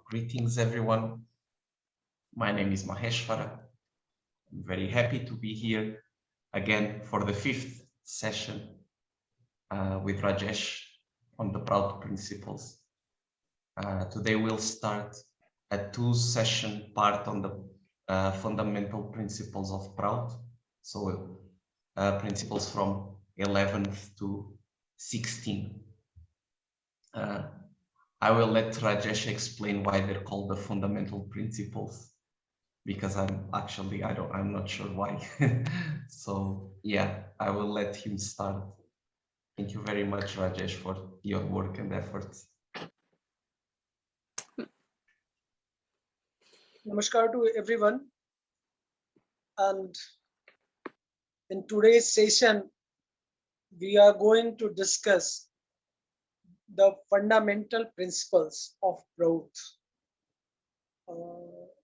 Greetings, everyone. My name is Maheshwara. I'm very happy to be here again for the fifth session with Rajesh on the Prout principles. Today we'll start a two-session part on the fundamental principles of Prout. So principles from 11th to 16. I will let Rajesh explain why they're called the fundamental principles, because I'm not sure why. So yeah, I will let him start. Thank you very much, Rajesh, for your work and efforts. Namaskar to everyone. And in today's session, we are going to discuss the fundamental principles of Prout.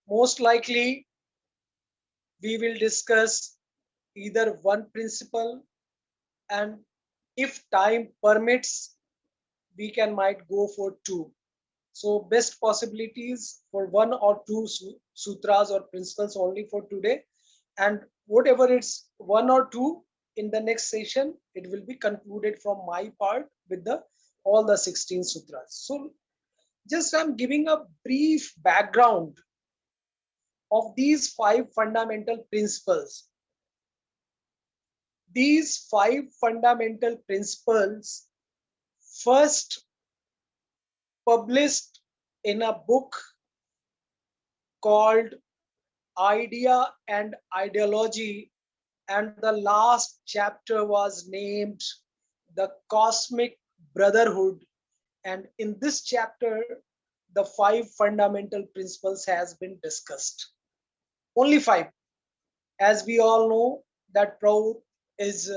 Most likely, we will discuss either one principle, and if time permits, we might go for two. So best possibilities for one or two sutras or principles only for today. And whatever it's one or two in the next session, it will be concluded from my part with all the 16 sutras. So just I'm giving a brief background of these 5 fundamental principles. These 5 fundamental principles first published in a book called Idea and Ideology, and the last chapter was named the Cosmic Brotherhood. And in this chapter, the 5 fundamental principles has been discussed. Only 5. As we all know that Prout is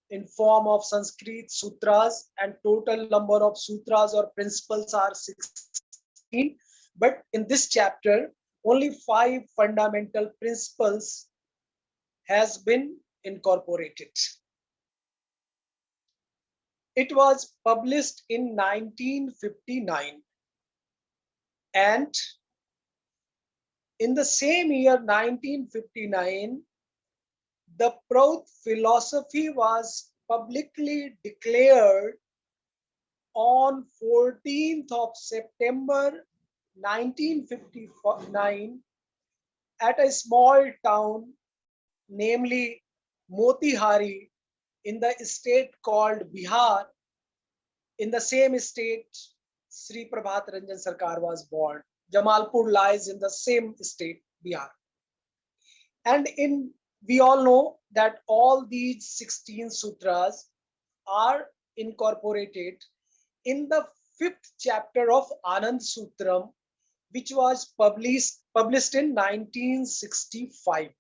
in form of Sanskrit sutras, and total number of sutras or principles are 16. But in this chapter, only 5 fundamental principles has been incorporated. It was published in 1959, and in the same year 1959, the Prout philosophy was publicly declared on 14th of September 1959 at a small town, namely Motihari, in the state called Bihar. In the same state, Sri Prabhat Ranjan Sarkar was born. Jamalpur lies in the same state, Bihar. And we all know that all these 16 sutras are incorporated in the 5th chapter of Anand Sutram, which was published in 1965.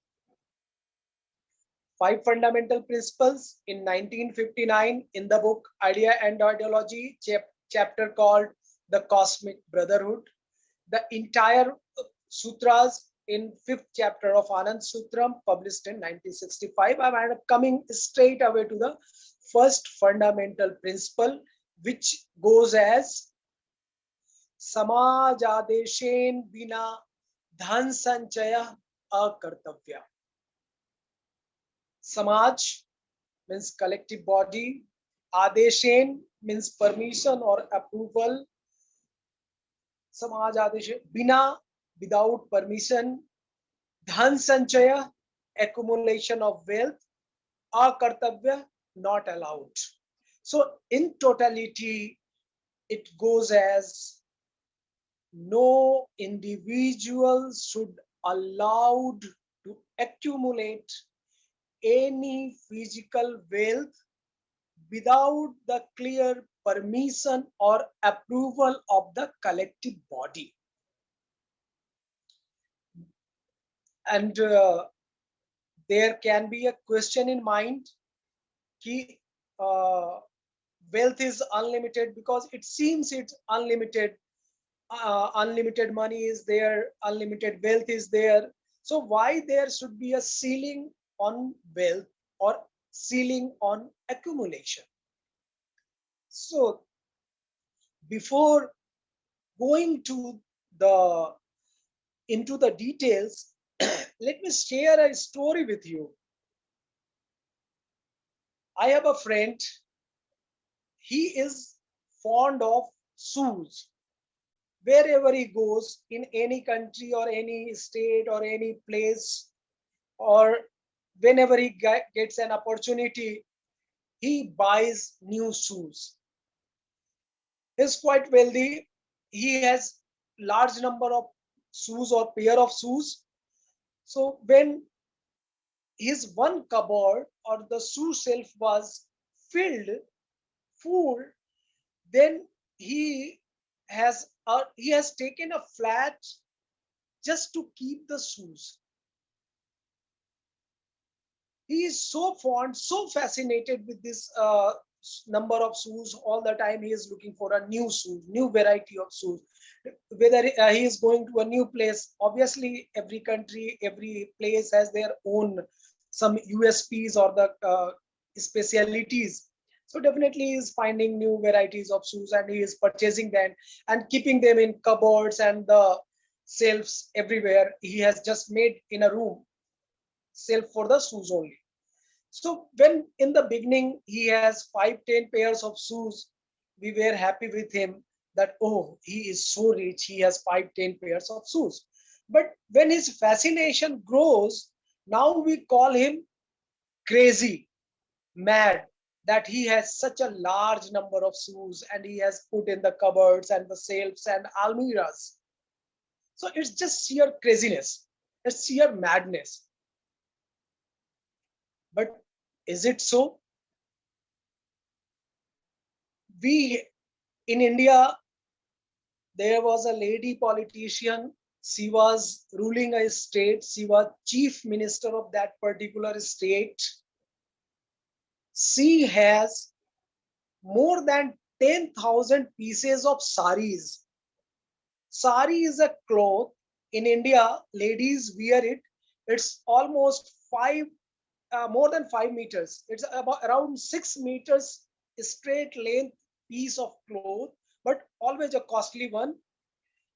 5 fundamental principles in 1959 in the book Idea and Ideology, chapter called the Cosmic Brotherhood. The entire sutras in 5th chapter of Anand Sutram, published in 1965. I'm coming straight away to the first fundamental principle, which goes as Samajadeshen bina dhan sanchaya akartavya. Samaj means collective body. Adeshen means permission or approval. Samaj adeshen bina, without permission. Dhan sanchaya, accumulation of wealth. Akartavya, not allowed. So in totality, it goes as no individual should allowed to accumulate any physical wealth without the clear permission or approval of the collective body. And there can be a question in mind, wealth is unlimited, because it seems it's unlimited. Unlimited money is there, unlimited wealth is there. So why there should be a ceiling on wealth or ceiling on accumulation? So before going to the into the details, let me share a story with you. I have a friend. He is fond of shoes. Wherever he goes, in any country or any state or any place, or whenever he gets an opportunity, he buys new shoes. He's quite wealthy. He has large number of shoes or pair of shoes. So when his one cupboard or the shoe shelf was filled full, then he he has taken a flat just to keep the shoes. He is so fond, so fascinated with this number of shoes. All the time he is looking for a new shoe, new variety of shoes. Whether he is going to a new place, obviously every country, every place has their own some USPs or the specialities. So definitely he is finding new varieties of shoes and he is purchasing them and keeping them in cupboards and the shelves everywhere. He has just made in a room shelf for the shoes only. So when in the beginning he has 5-10 pairs of shoes, we were happy with him that, oh, he is so rich, he has 5-10 pairs of shoes. But when his fascination grows, now we call him crazy, mad, that he has such a large number of shoes and he has put in the cupboards and the shelves and almirahs. So it's just sheer craziness, it's sheer madness. But is it so? We in India, there was a lady politician. She was ruling a state. She was chief minister of that particular state. She has more than 10,000 pieces of saris. Sari is a cloth. In India, ladies wear it. It's almost more than 5 meters. It's about around 6 meters straight length piece of cloth, but always a costly one.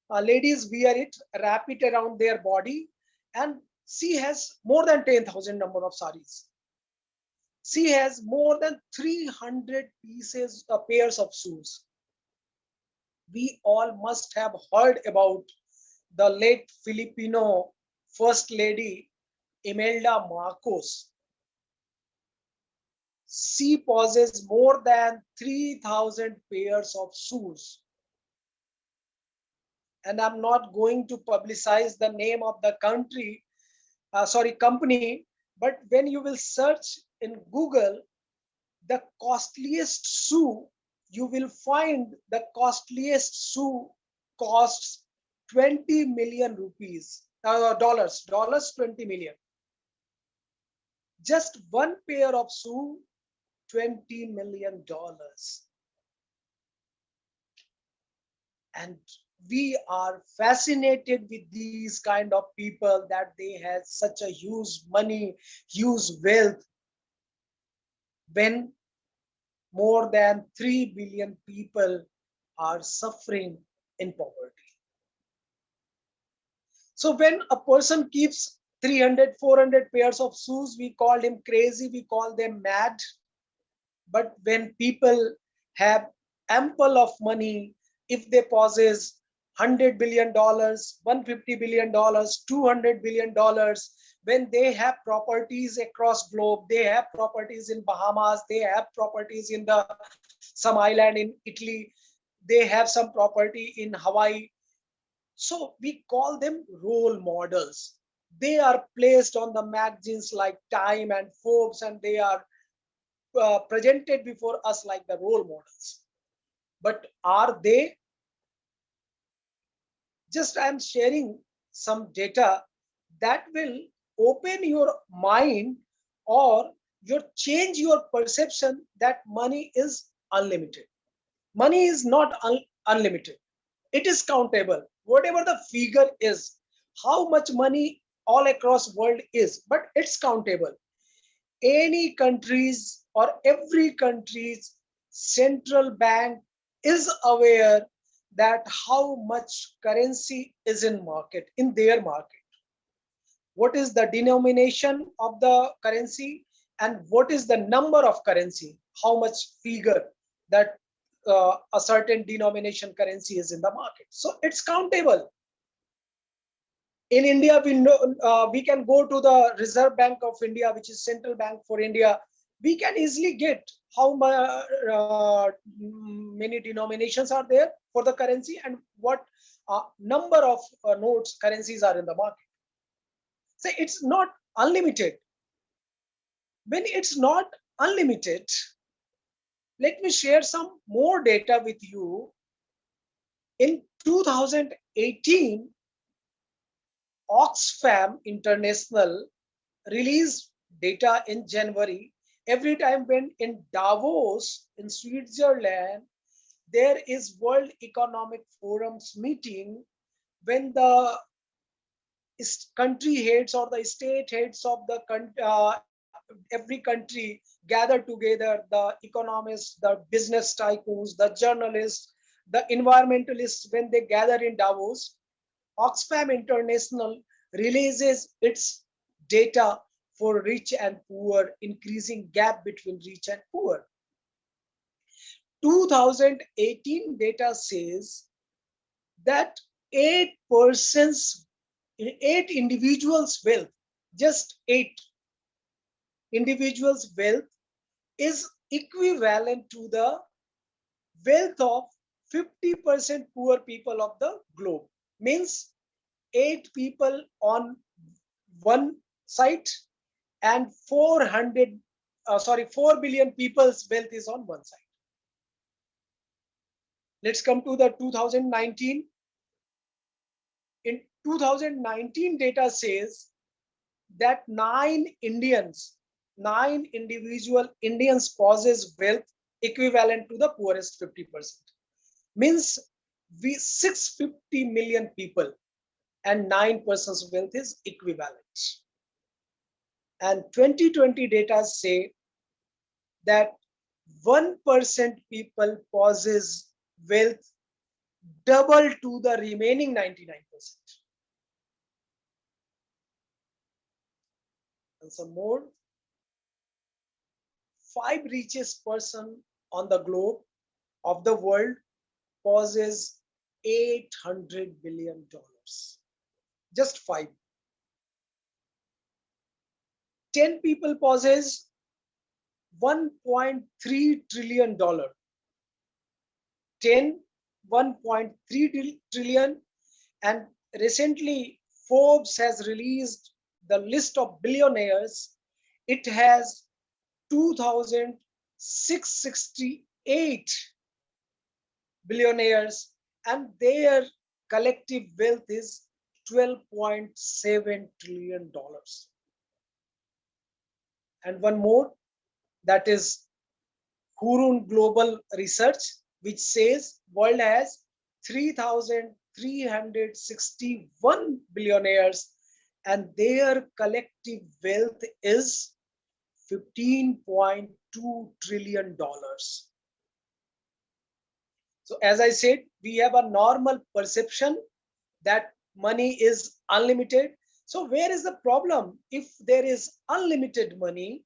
Ladies wear it, wrap it around their body, and she has more than 10,000 number of saris. She has more than 300 pieces, pairs of shoes. We all must have heard about the late Filipino First Lady Imelda Marcos. She possesses more than 3,000 pairs of shoes. And I'm not going to publicize the name of the company, but when you will search in Google, the costliest shoe, you will find the costliest shoe costs 20 million rupees, dollars, 20 million. Just one pair of shoe, $20 million. And we are fascinated with these kind of people that they have such a huge money, huge wealth, when more than 3 billion people are suffering in poverty. So when a person keeps 300, 400 pairs of shoes, we call him crazy, we call them mad. But when people have ample of money, if they possess $100 billion, $150 billion, $200 billion, when they have properties across globe, they have properties in Bahamas, they have properties in some island in Italy, they have some property in Hawaii. So we call them role models. They are placed on the magazines like Time and Forbes, and they are presented before us like the role models. But are they? Just I am sharing some data that will open your mind or change your perception that money is unlimited. Money is not unlimited. It is countable. Whatever the figure is, how much money all across world is, but it's countable. Any countries or every country's central bank is aware that how much currency is in market, in their market. What is the denomination of the currency and what is the number of currency, how much figure that a certain denomination currency is in the market. So it's countable. In India, we know we can go to the Reserve Bank of India, which is central bank for India. We can easily get how many denominations are there for the currency and what number of notes currencies are in the market. So it's not unlimited. When it's not unlimited, let me share some more data with you. In 2018, Oxfam International released data in January. Every time when in Davos in Switzerland, there is World Economic Forum's meeting, when the country heads or the state heads of the every country gather together, the economists, the business tycoons, the journalists, the environmentalists, when they gather in Davos, Oxfam International releases its data for rich and poor, increasing gap between rich and poor. 2018 data says that 8% 8 individuals' wealth, just 8 individuals' wealth is equivalent to the wealth of 50% poor people of the globe. Means 8 people on one site and 4 billion people's wealth is on one side. Let's come to the 2019. In 2019 data says that 9 individual Indians possess wealth equivalent to the poorest 50%. Means we 650 million people and 9 persons wealth is equivalent. And 2020 data say that 1% people possess wealth double to the remaining 99%. And some more, 5 richest person on the globe of the world possess $800 billion. Just 5. 10 people possess $1.3 trillion. 10, 1.3 trillion. And recently Forbes has released the list of billionaires. It has 2,668 billionaires and their collective wealth is $12.7 trillion. And one more, that is Hurun Global Research, which says world has 3,361 billionaires and their collective wealth is $15.2 trillion. So as I said, we have a normal perception that money is unlimited. So where is the problem? If there is unlimited money,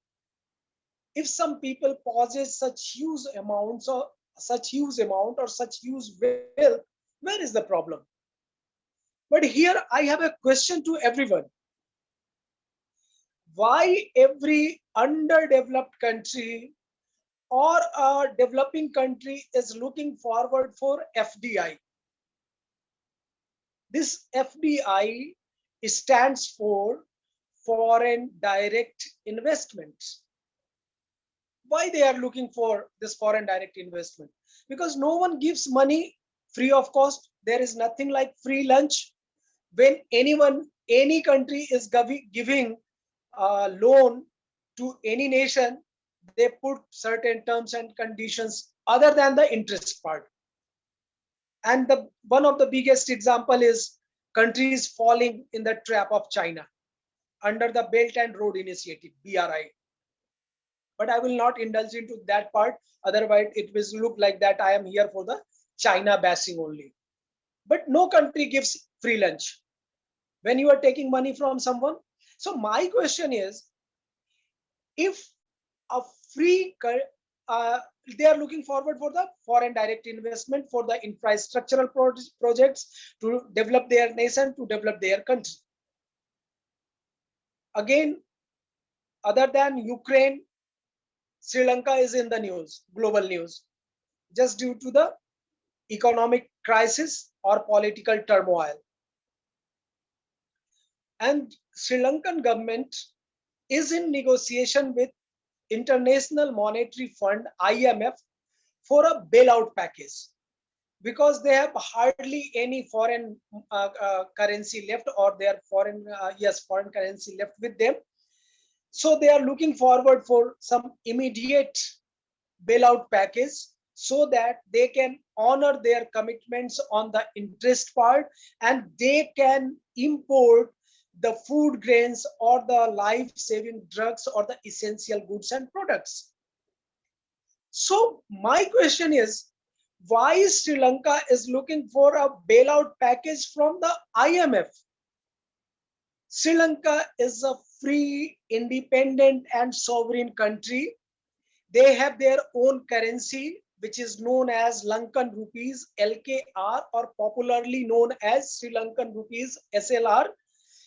if some people possess such huge amounts or such huge wealth, where is the problem? But here I have a question to everyone. Why every underdeveloped country or a developing country is looking forward for FDI? This FDI stands for foreign direct investment. Why they are looking for this foreign direct investment? Because no one gives money free of cost. There is nothing like free lunch. When any country is giving a loan to any nation, they put certain terms and conditions other than the interest part. And one of the biggest example is countries falling in the trap of China under the Belt and Road Initiative, BRI. But I will not indulge into that part. Otherwise, it will look like that I am here for the China bashing only. But no country gives free lunch when you are taking money from someone. So my question is, if a free they are looking forward for the foreign direct investment for the infrastructural projects to develop their nation, to develop their country. Again, other than Ukraine, Sri Lanka is in the news, global news, just due to the economic crisis or political turmoil. And Sri Lankan government is in negotiation with International Monetary Fund, IMF, for a bailout package, because they have hardly any foreign currency left, or their foreign foreign currency left with them. So they are looking forward for some immediate bailout package so that they can honor their commitments on the interest part, and they can import the food grains or the life-saving drugs or the essential goods and products. So my question is, why Sri Lanka is looking for a bailout package from the IMF? Sri Lanka is a free, independent, and sovereign country. They have their own currency, which is known as Lankan rupees, LKR, or popularly known as Sri Lankan rupees, SLR.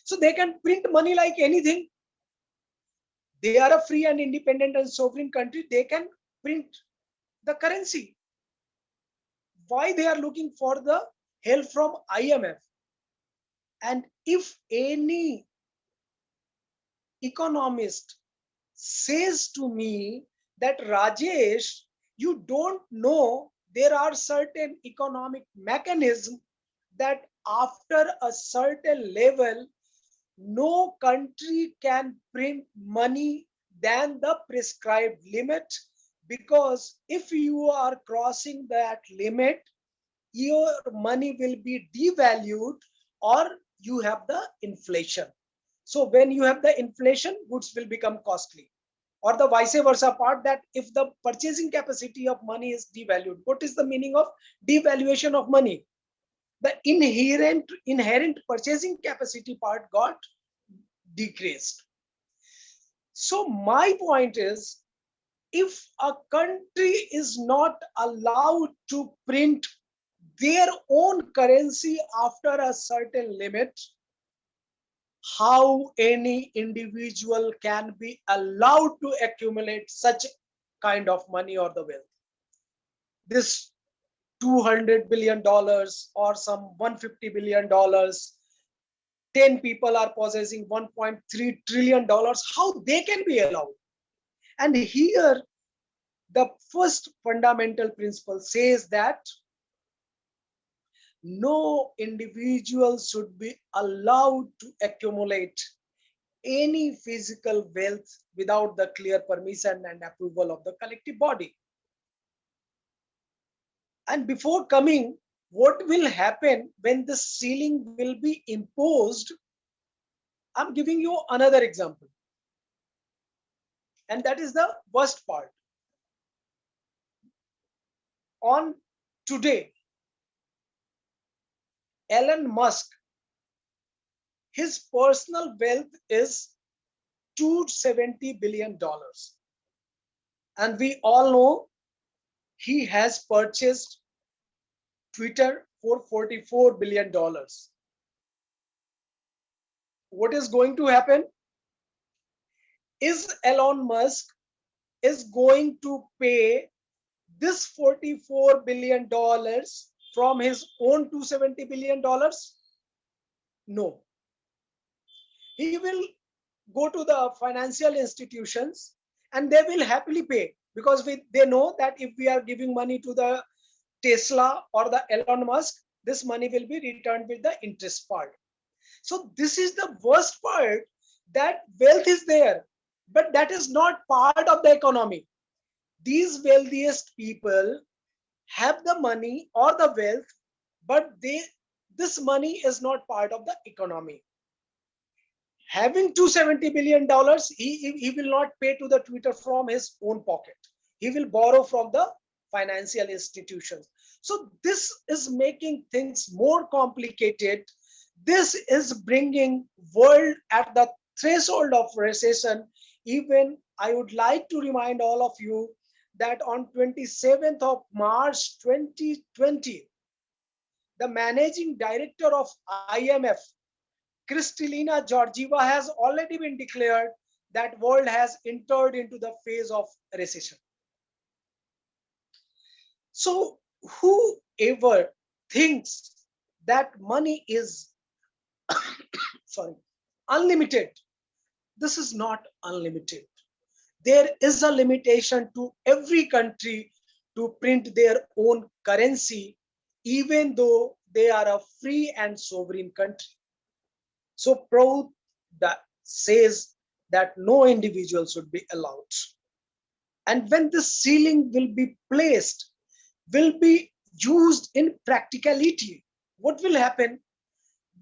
So they can print money like anything. They are a free and independent and sovereign country. They can print the currency. Why they are looking for the help from IMF? And if any economist says to me that, Rajesh, you don't know there are certain economic mechanisms that after a certain level, no country can print money than the prescribed limit, because if you are crossing that limit, your money will be devalued, or you have the inflation. So when you have the inflation, goods will become costly, or the vice versa part, that if the purchasing capacity of money is devalued. What is the meaning of devaluation of money? The inherent purchasing capacity part got decreased. So my point is, if a country is not allowed to print their own currency after a certain limit, how any individual can be allowed to accumulate such kind of money or the wealth? This $200 billion or some $150 billion, 10 people are possessing $1.3 trillion, how they can be allowed? And here, the first fundamental principle says that no individual should be allowed to accumulate any physical wealth without the clear permission and approval of the collective body. And before coming, what will happen when the ceiling will be imposed? I'm giving you another example. And that is the worst part. On today, Elon Musk, his personal wealth is $270 billion. And we all know he has purchased Twitter for $44 billion. What is going to happen? Is Elon Musk is going to pay this $44 billion from his own $270 billion? No. He will go to the financial institutions and they will happily pay, because they know that if we are giving money to the Tesla or the Elon Musk, this money will be returned with the interest part. So this is the worst part, that wealth is there, but that is not part of the economy. These wealthiest people have the money or the wealth, but this money is not part of the economy. Having $270 billion, he will not pay to the Twitter from his own pocket. He will borrow from the financial institutions. So this is making things more complicated. This is bringing world at the threshold of recession. Even I would like to remind all of you that on 27th of March 2020, the managing director of IMF, Kristalina Georgieva, has already been declared that world has entered into the phase of recession. So whoever thinks that money is sorry unlimited, this is not unlimited. There is a limitation to every country to print their own currency, even though they are a free and sovereign country. So Prout that says that no individual should be allowed. And when this ceiling will be placed, will be used in practicality, what will happen?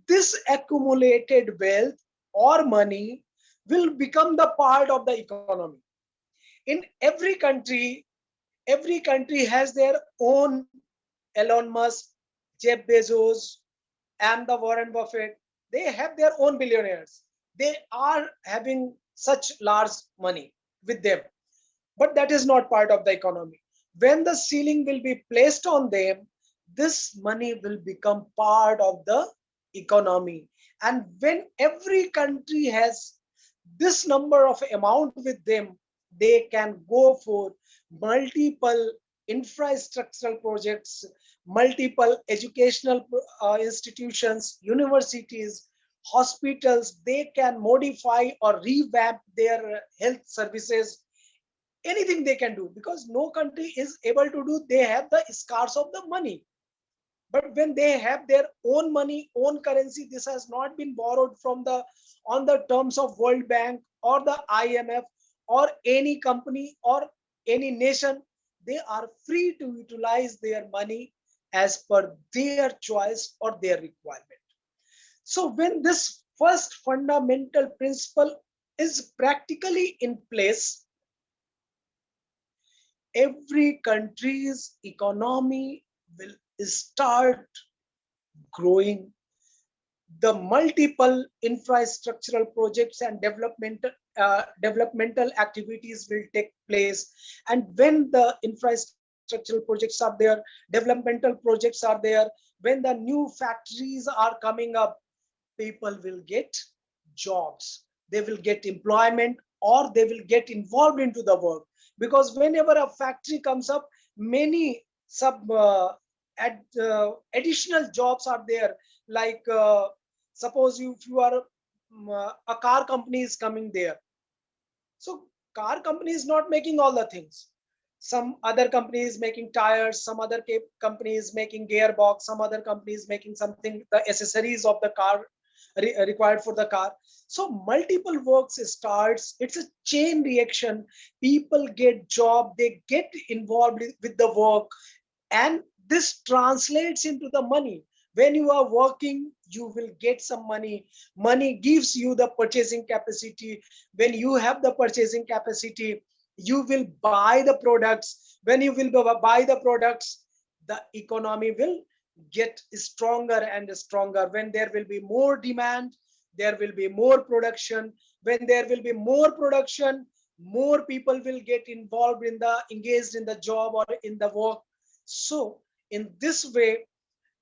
This accumulated wealth or money will become the part of the economy. In every country has their own Elon Musk, Jeff Bezos, and the Warren Buffett. They have their own billionaires. They are having such large money with them, but that is not part of the economy. When the ceiling will be placed on them, this money will become part of the economy. And when every country has this number of amount with them, they can go for multiple infrastructural projects, multiple educational institutions, universities, hospitals. They can modify or revamp their health services, anything they can do, because no country is able to do. They have the scars of the money. But when they have their own money, own currency, this has not been borrowed from the on the terms of World Bank or the IMF or any company or any nation. They are free to utilize their money as per their choice or their requirement. So when this first fundamental principle is practically in place, every country's economy will start growing. The multiple infrastructural projects and developmental activities will take place. And when the infrastructural projects are there, developmental projects are there, when the new factories are coming up, people will get jobs, they will get employment, or they will get involved into the work. Because whenever a factory comes up, many additional jobs are there. Like suppose if you are a car company is coming there, so car company is not making all the things. Some other company is making tires, some other company is making gearbox, some other company is making something, the accessories of the car required for the car. So multiple works starts. It's a chain reaction. People get job, they get involved with the work, and this translates into the money. When you are working, you will get some money. Money gives you the purchasing capacity. When you have the purchasing capacity, you will buy the products. When you will buy the products, the economy will get stronger and stronger. When there will be more demand, there will be more production. When there will be more production, more people will get involved in the engaged in the job or in the work. So in this way,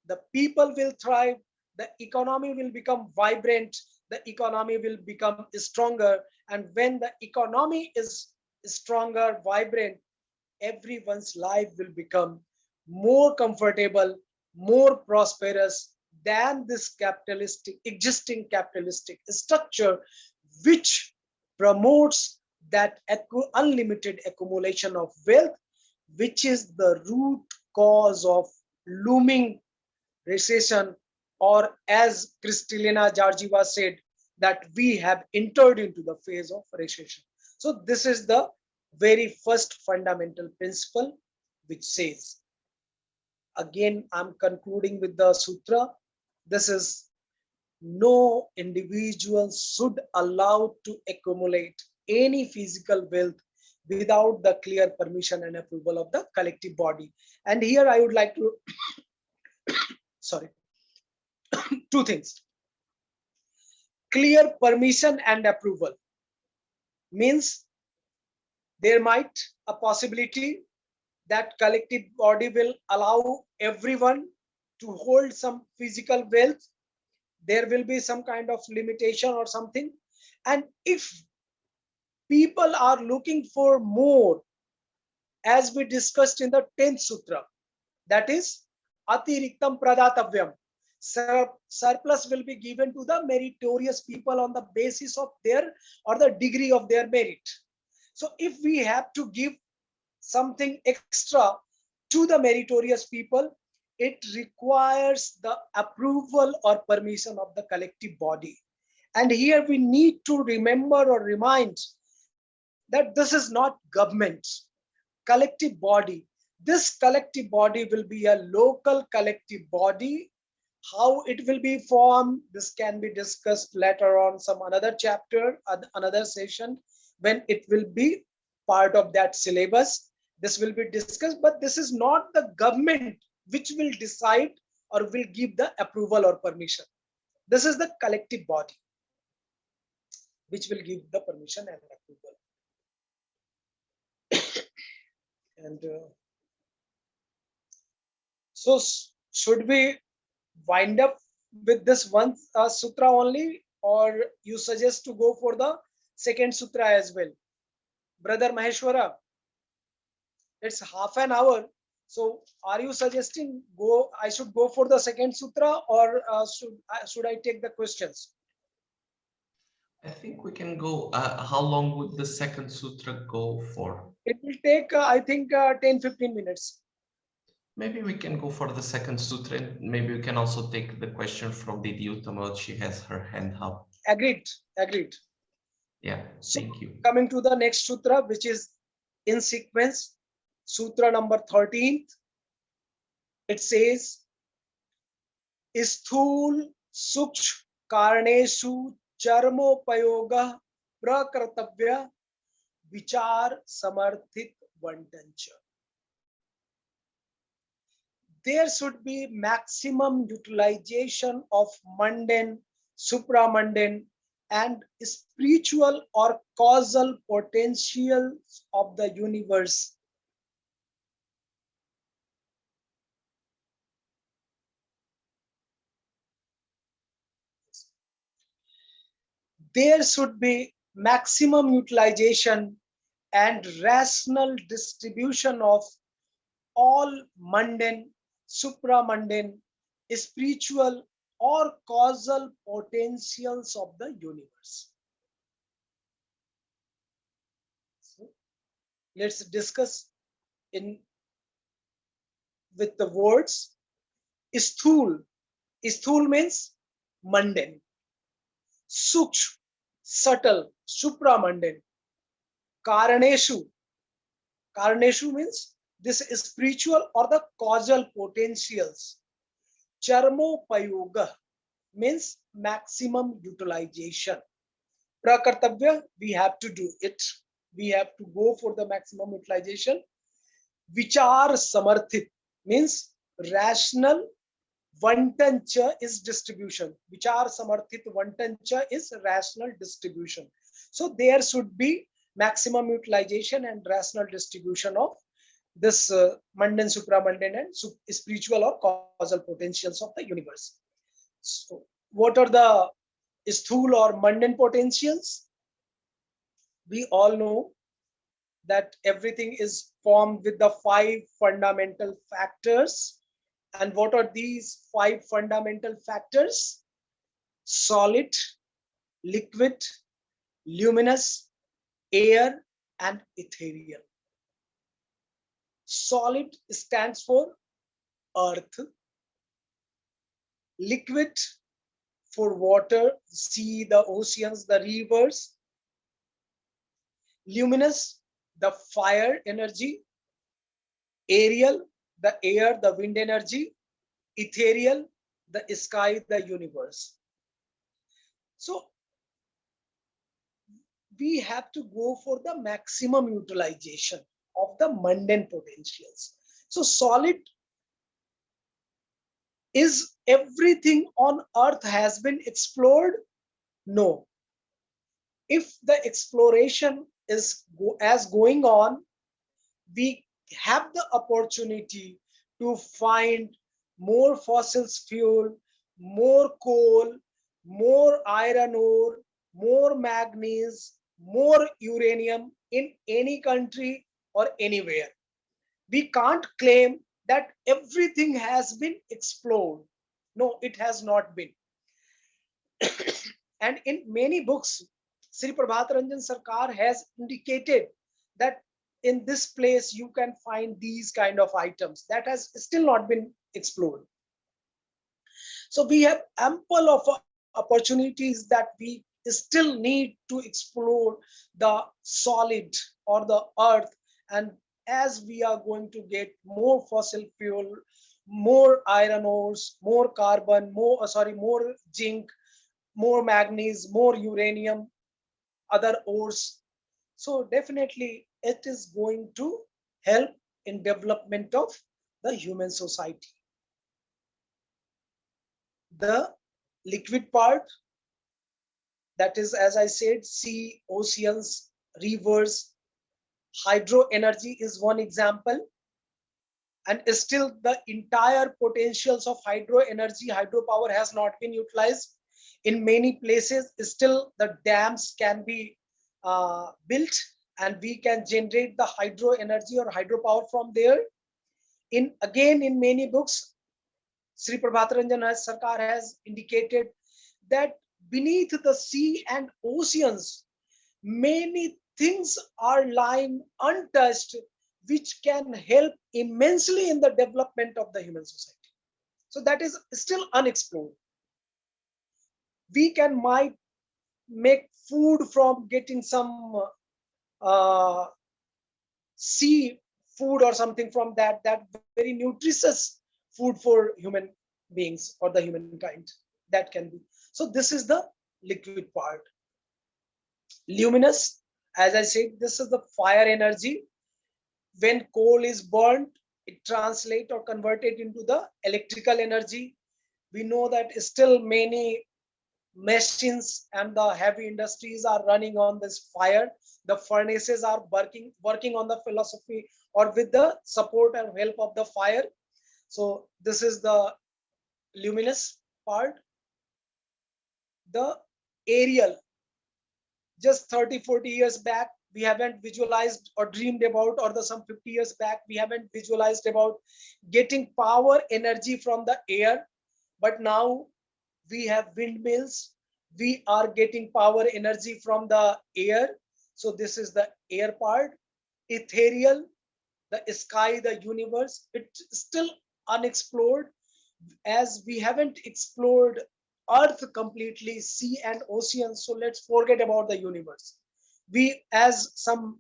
the people will thrive, the economy will become vibrant, the economy will become stronger. And when the economy is stronger, vibrant, everyone's life will become more comfortable, more prosperous than this capitalistic, existing capitalistic structure, which promotes that unlimited accumulation of wealth, which is the root cause of looming recession, or as Kristalina Georgieva said, that we have entered into the phase of recession. So this is the very first fundamental principle, which says, again, I'm concluding with the sutra. This is, no individual should allow to accumulate any physical wealth without the clear permission and approval of the collective body. And here I would like to, sorry, two things. Clear permission and approval means there might a possibility that collective body will allow everyone to hold some physical wealth. There will be some kind of limitation or something. And if people are looking for more, as we discussed in the 10th sutra, that is atiriktam pradatavyam, surplus will be given to the meritorious people on the basis of their or the degree of their merit. So if we have to give something extra to the meritorious people, it requires the approval or permission of the collective body. And here we need to remember or remind that this is not government, collective body. This collective body will be a local collective body. How it will be formed, this can be discussed later on, some another chapter, another session, when it will be part of that syllabus. This will be discussed, but this is not the government which will decide or will give the approval or permission. This is the collective body which will give the permission and approval. And so should we wind up with this one sutra only, or you suggest to go for the second sutra as well? Brother Maheshwara, it's half an hour. So are you suggesting I should go for the second sutra, or should I take the questions? I think we can go. How long would the second sutra go for? It will take, I think, 10-15 minutes. Maybe we can go for the second sutra. And maybe we can also take the question from Didi Uttama. She has her hand up. Agreed. Agreed. Yeah, so thank you. Coming to the next sutra, which is in sequence, sutra number 13th. It says, Sthul Suksh Karneshu Charmopayoga Prakartavya Vichar Samarthit Vantancha. There should be maximum utilization of mundane, supramundane, and spiritual or causal potentials of the universe. There should be maximum utilization and rational distribution of all mundane, supramundane, spiritual, or causal potentials of the universe. So let's discuss with the words. Sthul. Sthul means mundane. Suksh, subtle, supramundane. Karaneshu. Karaneshu means this is spiritual or the causal potentials. Charmopayoga means maximum utilization. Prakartavya, we have to do it. We have to go for the maximum utilization. Vichar samarthit means rational. Vantancha is distribution. Vichar samarthit vantancha is rational distribution. So there should be maximum utilization and rational distribution of this mundane, supramundane, and spiritual or causal potentials of the universe. So what are the sthul or mundane potentials? We all know that everything is formed with the 5 fundamental factors. And what are these 5 fundamental factors? Solid, liquid, luminous, air, and ethereal. Solid stands for earth. Liquid for water, sea, the oceans, the rivers. Luminous, the fire energy. Aerial, the air, the wind energy. Ethereal, the sky, the universe. So we have to go for the maximum utilization of the mundane potentials. So solid is everything on earth has been explored? No. If the exploration is as going on, we have the opportunity to find more fossil fuel, more coal, more iron ore, more manganese, more uranium in any country or anywhere. We can't claim that everything has been explored. No, it has not been. And in many books, Sri Prabhat Ranjan Sarkar has indicated that in this place you can find these kind of items that has still not been explored. So we have ample of opportunities that we still need to explore the solid or the earth. And as we are going to get more fossil fuel, more iron ores, more carbon, more zinc, more manganese, more uranium, other ores. So definitely it is going to help in development of the human society. The liquid part, that is, as I said, sea, oceans, rivers, hydro energy is one example. And still the entire potentials of hydro energy, hydropower has not been utilized. In many places, still the dams can be built and we can generate the hydro energy or hydropower from there. In many books, Sri Prabhataranjan Sarkar has indicated that beneath the sea and oceans, many things are lying untouched, which can help immensely in the development of the human society. So that is still unexplored. We might make food from getting some uh, sea food or something from that very nutritious food for human beings or the humankind. That can be. So this is the liquid part. Luminous, as I said, this is the fire energy. When coal is burned, it translates or converted into the electrical energy. We know that still many machines and the heavy industries are running on this fire. The furnaces are working on the philosophy or with the support and help of the fire. So this is the luminous part. The aerial, just 30-40 years back, we haven't visualized or dreamed about, or the some 50 years back, we haven't visualized about getting power energy from the air. But now we have windmills, we are getting power energy from the air. So this is the air part. Ethereal, the sky, the universe, it's still unexplored, as we haven't explored earth completely, sea and ocean. So let's forget about the universe. We, as some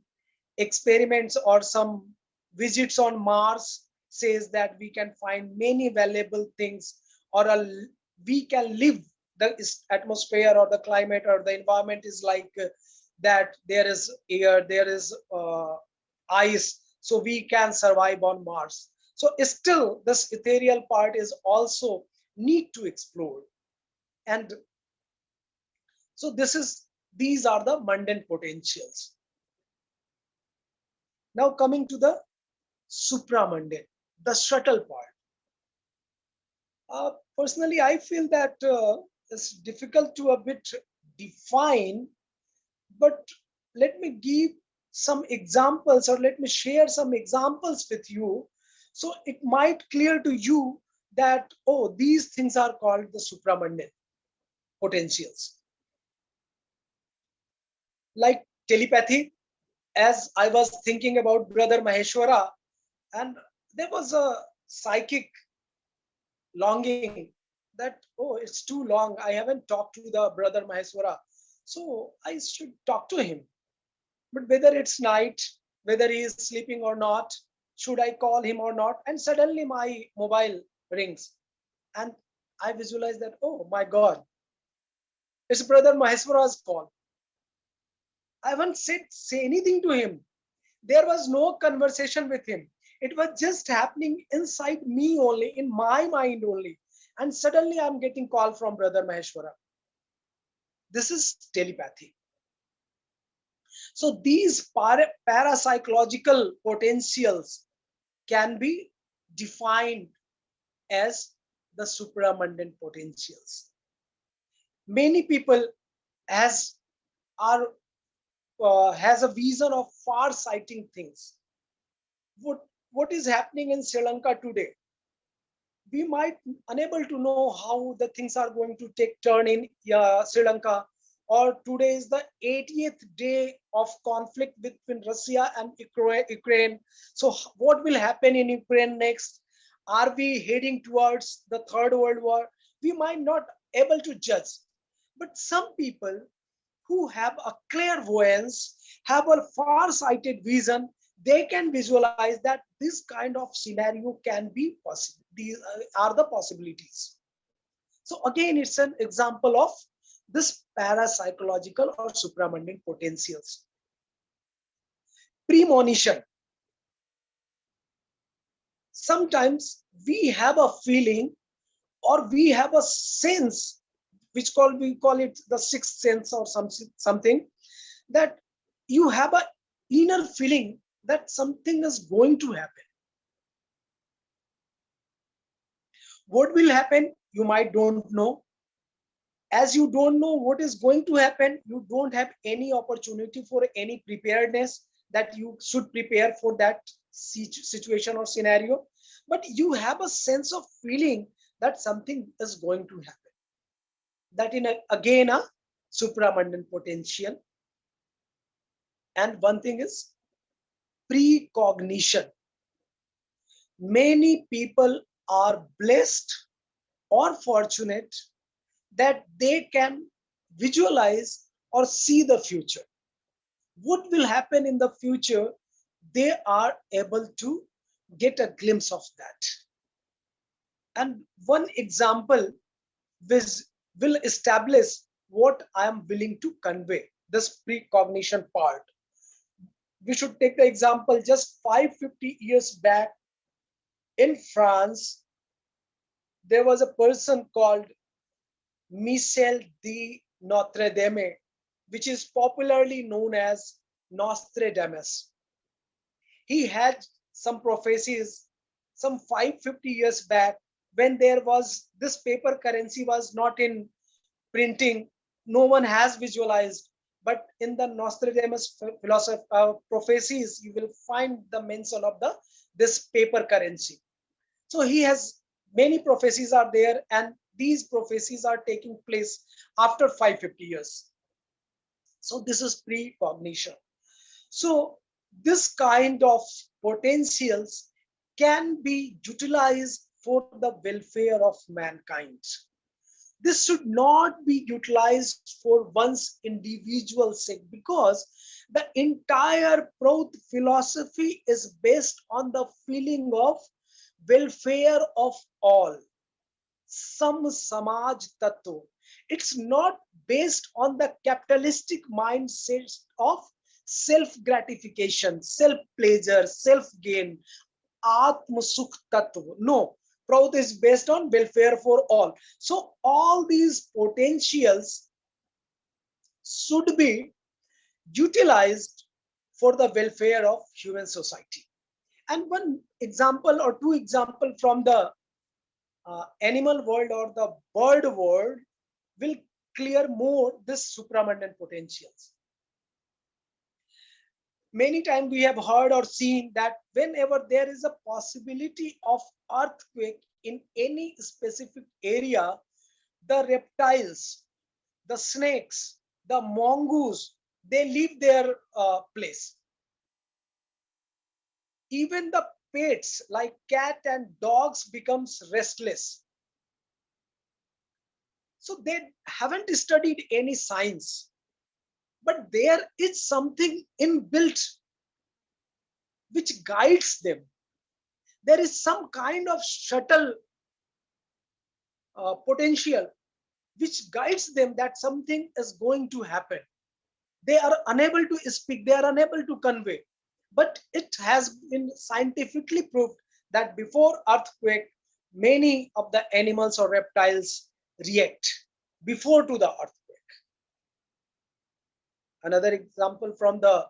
experiments or some visits on Mars says that we can find many valuable things, or we can live. The atmosphere or the climate or the environment is like that. There is air, there is ice, so we can survive on Mars. So still this ethereal part is also need to explore. And so these are the mundane potentials. Now coming to the supramundane, the subtle part. Personally, I feel that it's difficult to a bit define, but let me give some examples, or let me share some examples with you. So it might clear to you that, oh, these things are called the supramundane potentials. Like telepathy, as I was thinking about Brother Maheshwara, and there was a psychic longing that, oh, it's too long, I haven't talked to the Brother Maheshwara, so I should talk to him. But whether it's night, whether he is sleeping or not, should I call him or not? And suddenly my mobile rings and I visualize that, oh my God, it's Brother Maheshwara's call. I haven't say anything to him. There was no conversation with him. It was just happening inside me only, in my mind only. And suddenly I'm getting call from Brother Maheshwara. This is telepathy. So these parapsychological potentials can be defined as the supramundane potentials. Many people has are has a vision of far-sighting things. What is happening in Sri Lanka today? We might unable to know how the things are going to take turn in Sri Lanka, or today is the 80th day of conflict between Russia and Ukraine. So what will happen in Ukraine next? Are we heading towards the third world war? We might not able to judge, but some people who have a clairvoyance, have a far-sighted vision, they can visualize that this kind of scenario can be possible. These are the possibilities. So again, it's an example of this parapsychological or supramundane potentials. Premonition. Sometimes we have a feeling or we have a sense, which we call it the sixth sense or something, that you have an inner feeling that something is going to happen. What will happen? You might don't know. As you don't know what is going to happen, you don't have any opportunity for any preparedness that you should prepare for that situation or scenario. But you have a sense of feeling that something is going to happen. That again a supramundane potential. And one thing is precognition. Many people are blessed or fortunate that they can visualize or see the future. What will happen in the future, they are able to get a glimpse of that. And one example will establish what I am willing to convey, this precognition part. We should take the example just 550 years back in France. There was a person called Michel de Notre Dame, which is popularly known as Nostradamus. He had some prophecies some 550 years back when there was this paper currency was not in printing. No one has visualized, but in the Nostradamus prophecies, you will find the mention of this paper currency. So he has many prophecies are there, and these prophecies are taking place after 550 years. So this is precognition. So this kind of potentials can be utilized for the welfare of mankind. This should not be utilized for one's individual sake, because the entire Prout philosophy is based on the feeling of welfare of all. Samaj tattva. It's not based on the capitalistic mindset of self-gratification, self-pleasure, self-gain, atma sukh tattva. No, Prout is based on welfare for all. So all these potentials should be utilized for the welfare of human society. And one example or two examples from the animal world or the bird world will clear more this supramundane potentials. Many times we have heard or seen that whenever there is a possibility of earthquake in any specific area, the reptiles, the snakes, the mongoose, they leave their place. Even the pets like cat and dogs becomes restless. So they haven't studied any science, but there is something inbuilt which guides them. There is some kind of subtle potential which guides them that something is going to happen. They are unable to speak, they are unable to convey. But it has been scientifically proved that before earthquake, many of the animals or reptiles react before to the earthquake. Another example from the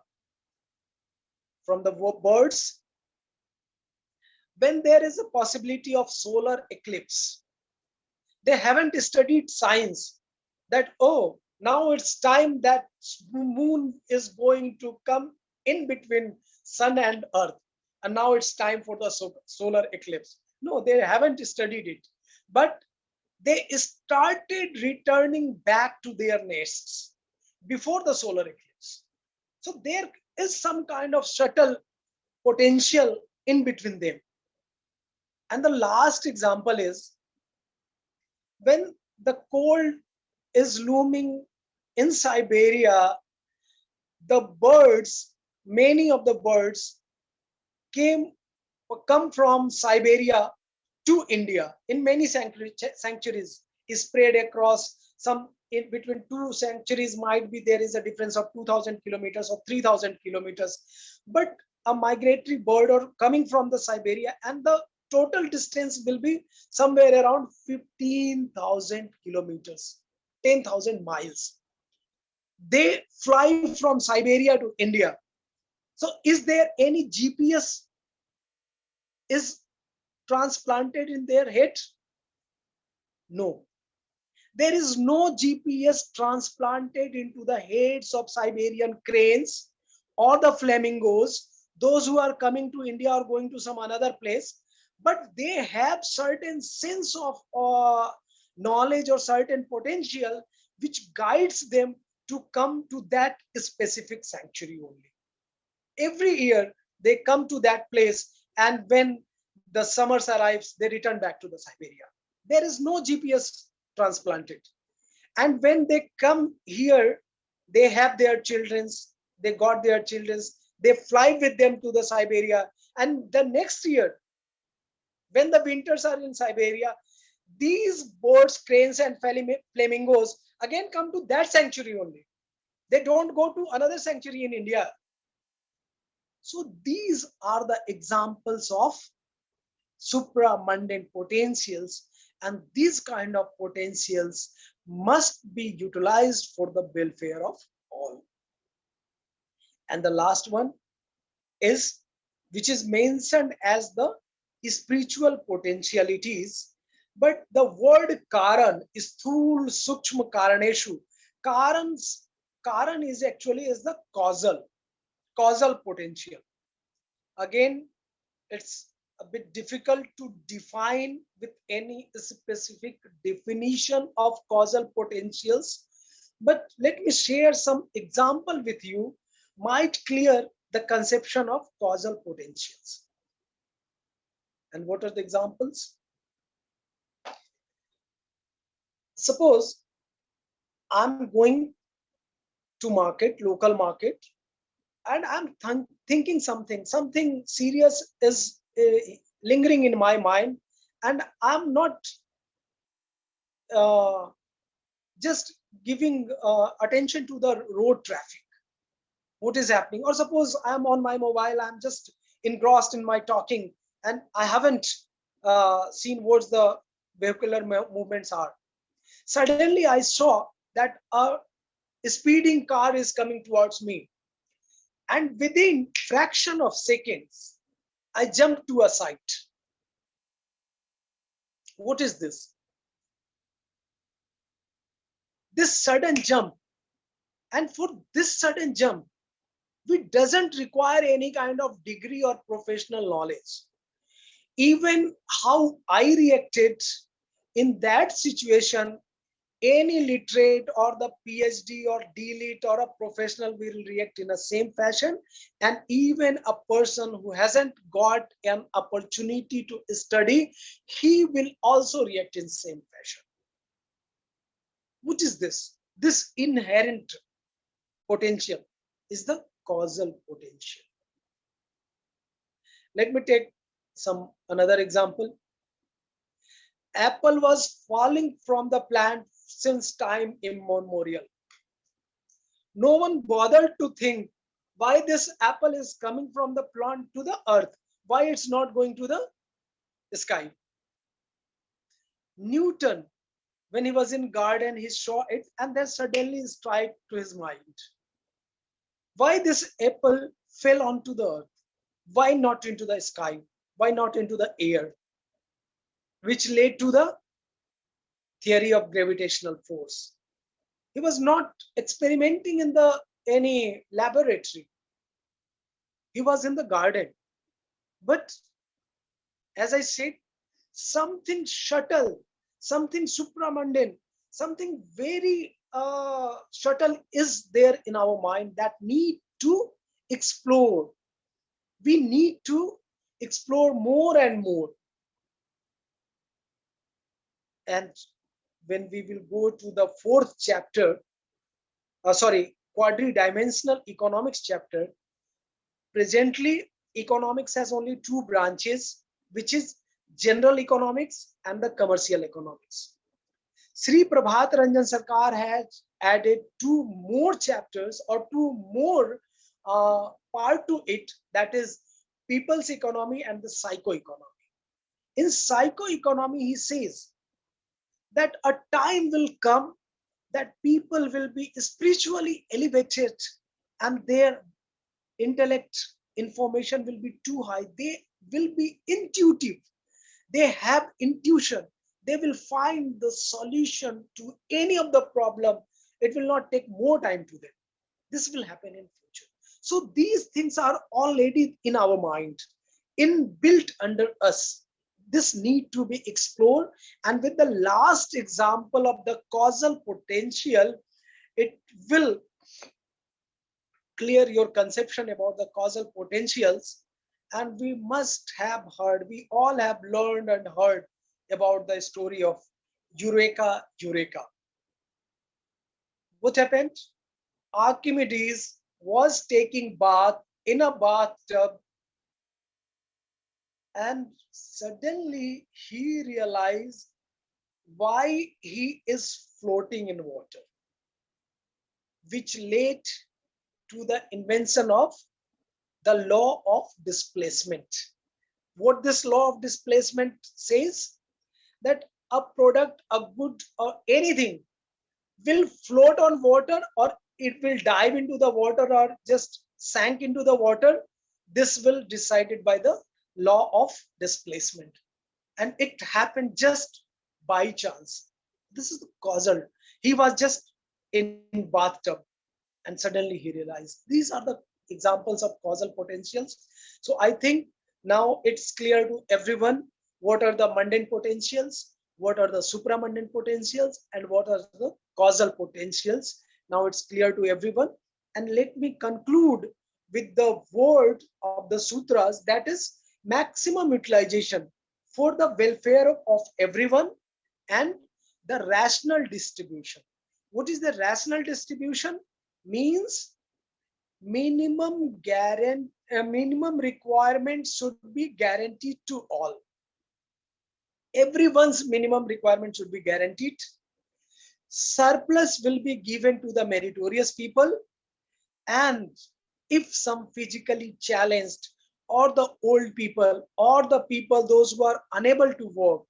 birds, when there is a possibility of solar eclipse, they haven't studied science that, oh, now it's time that moon is going to come in between sun and earth, and now it's time for the solar eclipse. No, they haven't studied it, but they started returning back to their nests before the solar eclipse. So there is some kind of subtle potential in between them. And the last example is when the cold is looming in Siberia, the birds, many of the birds come from Siberia to India in many sanctuaries spread across some in between two sanctuaries might be there is a difference of 2000 kilometers or 3000 kilometers, but a migratory bird or coming from the Siberia, and the total distance will be somewhere around 15,000 kilometers, 10,000 miles. They fly from Siberia to India. So is there any GPS is transplanted in their head? No. There is no GPS transplanted into the heads of Siberian cranes or the flamingos, those who are coming to India or going to some another place, but they have certain sense of knowledge or certain potential which guides them to come to that specific sanctuary only. Every year they come to that place, and when the summers arrives, they return back to the Siberia. There is no GPS transplanted. And when they come here, they have their children's, they got their children's, they fly with them to the Siberia. And the next year, when the winters are in Siberia, these birds, cranes, and flamingos again come to that sanctuary only. They don't go to another sanctuary in India. So these are the examples of supra-mundane potentials, and these kind of potentials must be utilized for the welfare of all. And the last one is, which is mentioned as the spiritual potentialities, but the word karan is thul sukshma karaneshu. Karan is actually is the causal potential. Again, it's a bit difficult to define with any specific definition of causal potentials, but let me share some example with you, might clear the conception of causal potentials. And what are the examples? Suppose I'm going to market, local market, and I'm thinking something serious is lingering in my mind, and I'm not just giving attention to the road traffic, what is happening. Or suppose I'm on my mobile, I'm just engrossed in my talking, and I haven't seen what the vehicular movements are. Suddenly I saw that a speeding car is coming towards me, and within fraction of seconds I jumped to a side. What is this? This sudden jump. And for this sudden jump, it doesn't require any kind of degree or professional knowledge. Even how I reacted in that situation, any literate or the PhD or D.Lit or a professional will react in the same fashion. And even a person who hasn't got an opportunity to study, he will also react in same fashion. What is this? This inherent potential is the causal potential. Let me take another example. Apple was falling from the plant since time immemorial. No one bothered to think why this apple is coming from the plant to the earth, why it's not going to the sky. Newton, when he was in garden, he saw it and then suddenly strike to his mind. Why this apple fell onto the earth? Why not into the sky? Why not into the air? Which led to the theory of gravitational force. He was not experimenting in the any laboratory. He was in the garden. But as I said, something subtle, something supramundane, something very subtle is there in our mind that need to explore. We need to explore more and more. And when we will go to the fourth chapter, quadridimensional economics chapter, presently economics has only two branches, which is general economics and the commercial economics. Sri Prabhat Ranjan Sarkar has added two more chapters or two more part to it, that is people's economy and the psycho-economy. In psycho-economy, he says that a time will come that people will be spiritually elevated and their intellect information will be too high. They will be intuitive. They have intuition. They will find the solution to any of the problem. It will not take more time to them. This will happen in future. So these things are already in our mind, inbuilt under us. This need to be explored. And with the last example of the causal potential, it will clear your conception about the causal potentials. And we must have heard, we all have learned and heard about the story of Eureka, Eureka. What happened? Archimedes was taking bath in a bathtub and suddenly he realized why he is floating in water, which led to the invention of the law of displacement. What this law of displacement says, that a product, a good or anything will float on water or it will dive into the water or just sank into the water. This will decided by the law of displacement. And it happened just by chance. This is the causal. He was just in bathtub and suddenly he realized. These are the examples of causal potentials. So I think now it's clear to everyone what are the mundane potentials, what are the supramundane potentials, and what are the causal potentials. Now it's clear to everyone. And let me conclude with the word of the sutras, that is maximum utilization for the welfare of everyone and the rational distribution. What is the rational distribution? Means minimum minimum requirement should be guaranteed to all. Everyone's minimum requirement should be guaranteed. Surplus will be given to the meritorious people. And if some physically challenged or the old people or the people, those who are unable to work,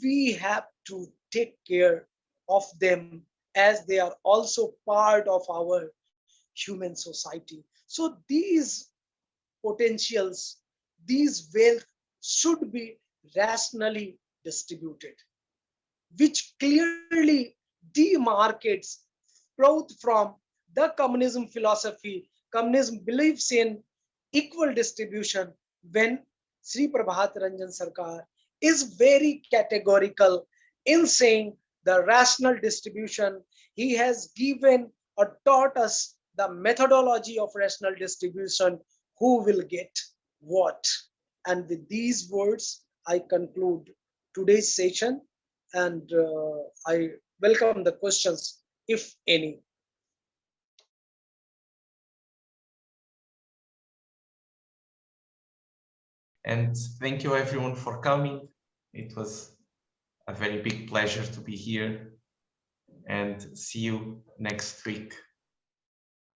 we have to take care of them as they are also part of our human society. So these potentials, these wealth should be rationally distributed, which clearly demarcates Prout from the communism philosophy. Communism believes in equal distribution, when Sri Prabhat Ranjan Sarkar is very categorical in saying the rational distribution. He has given or taught us the methodology of rational distribution, who will get what. And with these words, I conclude today's session, and I welcome the questions, if any. And thank you everyone for coming. It was a very big pleasure to be here, and see you next week.